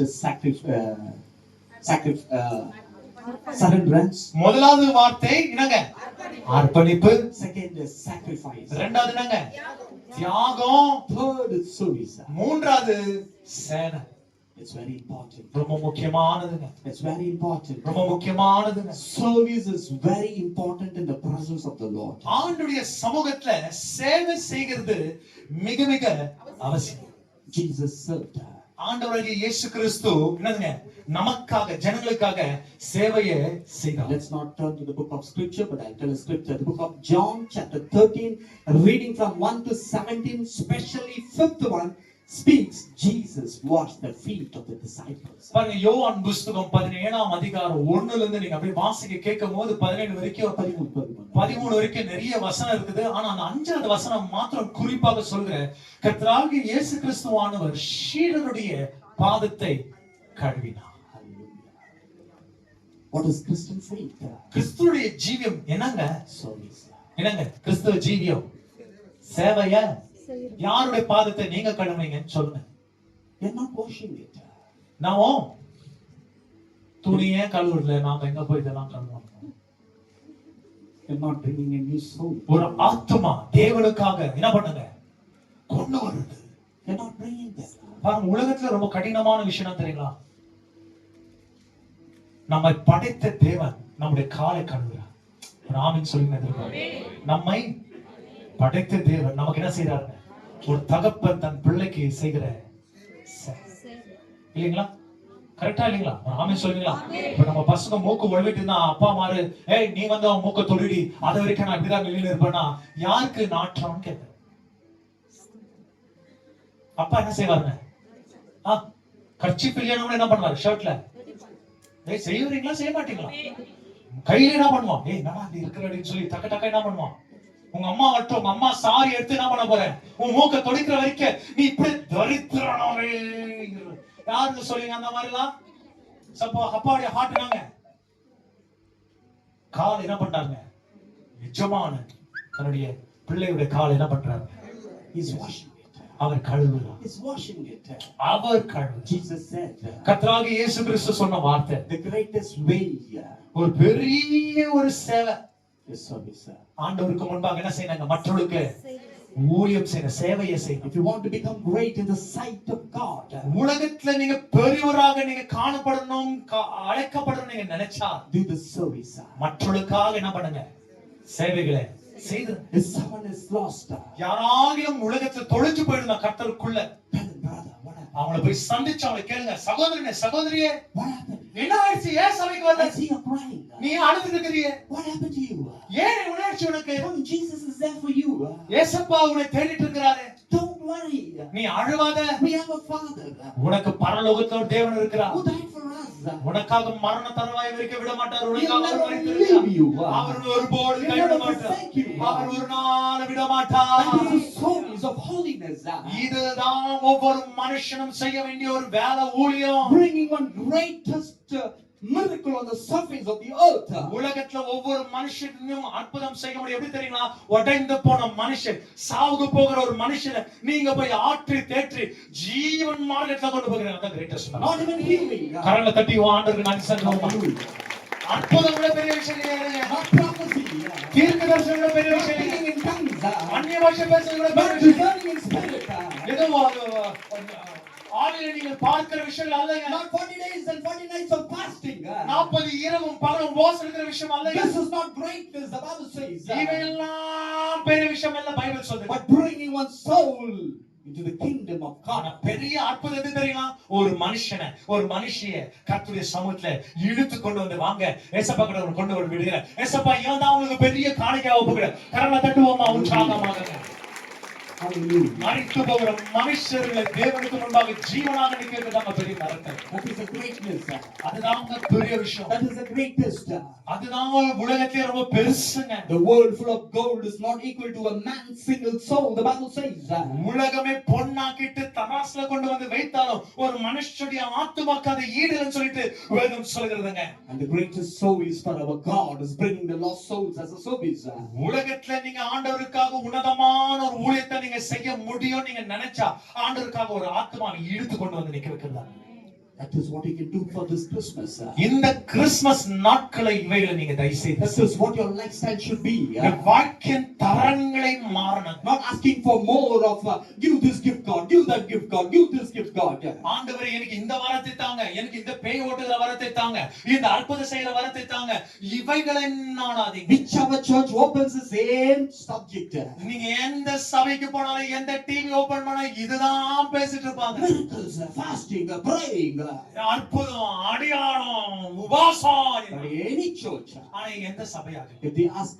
is surrenderance. முதலாவது வார்த்தை என்னங்க? அர்ப்பணிப்பு. Second is sacrifice. இரண்டாவது என்னங்க? தியாகம். Third is service. மூன்றாவது சேவை. It's very important. ரொம்ப முக்கியமானதுங்க. It's very important. ரொம்ப முக்கியமானதுங்க. Service is very important in the presence of the Lord. ஆண்டவருடைய சமூகத்துல சேவை செய்கிறது மிக மிக அவசியம். Jesus served. ஆண்டவராகிய இயேசு கிறிஸ்து என்னதுங்க? நமக்காக ஜனங்களுக்காக சேவையை செய்தார். Let's not turn to the book of scripture, but I'll tell a scripture. The book of John chapter 13, reading from 1 to 17, especially 5th one, speaks Jesus washed the feet of the disciples. பாருங்க, யோவான் புத்தகம் 17ஆம் அதிகாரம் 1ல இருந்து நீங்க அப்படியே வாசிக்க கேட்கும்போது 17 வரைக்கும் 13 வரைக்கும் நிறைய வசனம் இருக்குது. ஆனா அந்த 5வது வசனம் மாத்திரம் குறிப்பாக சொல்கிறேன். கர்த்தராகிய இயேசு கிறிஸ்துவானவர் சீடருடைய பாதத்தை கழுவினார். What is Christian faith? கிறிஸ்துவுடைய ஜீவியம் என்னங்க? Service. என்னங்க கிறிஸ்துவ ஜீவியம்? சேவையா? யாருடைய பாதத்தை நீங்க கழுவுனீங்கன்னு சொல்லுங்க. You're not washing it. நாமோ துணியே கழுவுறல, நாம எங்க போய் இதெல்லாம் கழுவுவோம்? You're not bringing a new soul. ஒரு ஆத்மா தேவனுக்காக என்ன பண்ணுங்க? கொண்டு வருது. You're not bringing that. பாருங்க, உலகத்துல ரொம்ப கடினமான விஷயம் தெரியுங்களா? நம்மை படைத்த தேவன் நம்முடைய காலை கழுவுறார். ஆமென் சொல்லுங்க. நம்மை படைத்த தேவன் நமக்கு என்ன செய்யறாரு? ஒரு தகப்பன் தன் பிள்ளைக்கு செய்கிற இல்லைங்களா? கரெக்டா இல்லைங்களா? ஆமென் சொல்லுங்களா? இப்ப நம்ம பசங்க மூக்கு ஒழுவிட்டு இருந்தா அப்பா மாரு, ஏய் நீ வந்து அவன் மூக்க தொடுடி, அது வரைக்கும் நான் இப்படிதான் வெளியில இருப்பேன்னா யாருக்கு நாற்றம்னு கேட்க அப்பா என்ன செய்வாருங்க? கர்ச்சீஃப் இல்லையானவங்க என்ன பண்ணுவாரு? ஷர்ட்ல ஏய் செய்வீங்களா செய்ய மாட்டீங்களா? கையில என்ன பண்ணுவான்? ஏய் நான் அப்படி இருக்கிறேன்னு சொல்லி டக்க டக்க என்ன பண்ணுவான்? உங்க அம்மா மட்டும் உங்க அம்மா சாரி எடுத்து என்ன பண்ண போறேன்? உன் மூக்க தொடைக்கிற வரைக்கும் நீ இப்படி தரித்திரனவே யாருன்னு சொல்லுங்க. அந்த மாதிரி எல்லாம் அப்பாவுடைய ஹார்ட்னாங்க கால் என்ன பண்றாங்க? நிஜமான தன்னுடைய பிள்ளையுடைய கால் என்ன பண்றாங்க? அவர் கழுவுறார். அவர் கழுவு. Jesus said, கர்த்தராகிய இயேசு கிறிஸ்து சொன்ன வார்த்தை, the greatest way, ஒரு பெரிய ஒரு சேவை is service. ஆண்டவருக்கு முன்பாக என்ன செய்யணும்? மற்றவர்களுக்கு ஊழியம் செய்யணும், சேவையை செய்யணும். If you want to become great in the sight of God, உலகத்துல நீங்க பெரியவராக நீங்க காணப்படணும், அழைக்கப்படணும் நீங்க நினைச்சா do the service. மற்றவர்களுக்காக என்ன பண்ணுங்க? சேவைகளை செய்து. If someone is lost, யாராகிலும் உலகத்துல தொலைஞ்சு போயிருந்தா கர்த்தருக்குள்ள அவங்கள போய் சந்திச்சு அவங்களை கேளுங்க, சகோதரனே சகோதரியே என்ன ஆயிடுச்சு? ஏன் சபைக்கு வரல? நீ அழுதுட்டு இருக்கிறீங்க. What happened to you? ஏன் உணர்ச்சி உனக்கு? Jesus is there for you. ஏசப்பா உன்னை தேடிட்டு இருக்கிறாரு. Don't worry. நீ அழுவாத. We have a father. உனக்கு பரலோகத்துல ஒரு தேவன் இருக்கிறார். Who died for us. உனக்காக மரண தருவாய் வரைக்கும் விட மாட்டார். உனக்காக அவர் ஒருபோதும் கைவிட மாட்டார். அவர் ஒரு நாள் விட மாட்டார். இதுதான் ஒவ்வொரு மனுஷனும் செய்ய வேண்டிய ஒரு வேலை, ஊழியம். Bringing one greatest miracle on the surface of the earth. உலகத்துல ஒவ்வொரு மனுஷனும் அற்புதம் செய்ய முடியும். எப்படி தெரியுமா? உடைந்து போன மனுஷன், சாவுக்கு போகிற ஒரு மனுஷனை நீங்க போய் ஆற்றி தேற்றி ஜீவன் மார்க்கத்துல கொண்டு போகிறீங்க. அதான் கிரேட்டஸ்ட். Not even healing. கரங்களை தட்டி ஆண்டவருக்கு நன்றி சொல்லுவோம். அற்புதம் விட பெரிய விஷயம் இல்லையா? Not prophecy. தீர்க்கதரிசனம் விட பெரிய விஷயம் இல்லையா? In tongues. அந்நிய பாஷை பேசுறது விட பெரிய விஷயம். In spirit. ஏதோ ஆவியில நீங்கள் பார்க்கிற விஷயம் அல்லங்க. Not 40 days and 40 nights of fasting. 40 இரவும் பகலும் உபவாசம் இருக்கிற விஷயம் அல்லங்க. This is not greatness, the Bible says. இவையெல்லாம் பெரிய விஷயம் இல்ல, பைபிள் சொல்லுது. But bringing one soul into the kingdom of God. பெரிய அற்புதம் எது தெரியுமா? ஒரு மனுஷனை, ஒரு மனுஷிய கர்த்தருடைய சமூகத்துல இழுத்து கொண்டு வந்து வாங்க ஏசப்பா கிட்ட கொண்டு வந்து விடுங்க. ஏசப்பா இவன் தான் உங்களுக்கு பெரிய காணிக்கையா ஒப்புக்கிறேன். கரங்களை தட்டுவோமா உற்சாகமாக. மரித்து போகிற மனுஷர்களை தேவனுக்கு முன்பாக ஜீவனாக நிற்கிறதுதாங்க பெரிய மரத்தை. That is a greatness. அதுதாங்க பெரிய விஷயம். That is the greatest. அதுதாங்க உலகத்திலே ரொம்ப பெருசுங்க. The world full of gold is not equal to a man's single soul, the Bible says. உலகமே பொன்னாக்கிட்டு தராசுல கொண்டு வந்து வைத்தாலும் ஒரு மனுஷனுடைய ஆத்துமாக்கு அது ஈடுன்னு சொல்லிட்டு வேதம் சொல்கிறதுங்க. And the greatest service for our God is bringing the lost souls as a service. உலகத்துல நீங்க ஆண்டவருக்காக உன்னதமான ஒரு ஊழியத்தை நீங்க செய்ய முடியும் நீங்க நினைச்சா ஆண்டவருக்காக ஒரு ஆத்மாவை இழுத்து கொண்டு வந்து நிக்க வைக்கிறதா. That is what you can do for this Christmas. இந்த கிறிஸ்மஸ் நாட்களை இவைகளை நீங்க தயவு செய்து That is what your lifestyle should be. வாழ்க்கையின் தரங்களை மாறணும். Not asking for more of give this gift God, give that gift God, give this gift God. ஆண்டவரே எனக்கு இந்த வரத்தை தாங்க, எனக்கு இந்த பேய் ஓட்டுகிற வரத்தை தாங்க, இந்த அற்புதம் செய்யற வரத்தை தாங்க, இவைகளை நாடாதீங்க. Whichever church opens the same subject. நீங்க எந்த சபைக்கு போனாலும் எந்த டிவி ஓபன் பண்ணாலும் இதுதான் பேசிட்டு இருப்பாங்க. Miracles, fasting, praying. அற்புதம், அடையாளம், உபவாசம். But any church, ஆனா எந்த சபையாக if they ask,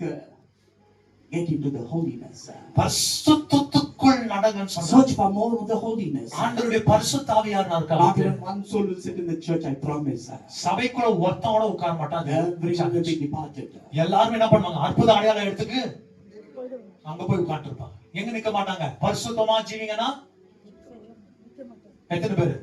get into the holiness. பரிசுத்தத்துக்குள் நடங்கன்னு சொன்னாங்க. Search for more of the holiness. ஆண்டவருடைய பரிசுத்த ஆவியானவர் Not இருக்காங்க. even one soul will sit in the church, I promise. சபைக்குள்ள ஒருத்தனோட உட்கார மாட்டாங்க. Everyone will be departed. எல்லாரும் என்ன பண்ணுவாங்க? அற்புத அடையாளம் எடுத்துக்கு அங்க போய் உட்கார்ந்து இருப்பாங்க. எங்க நிக்க மாட்டாங்க. பரிசுத்தமா ஜீவிங்கன்னா எத்தனை பேரு?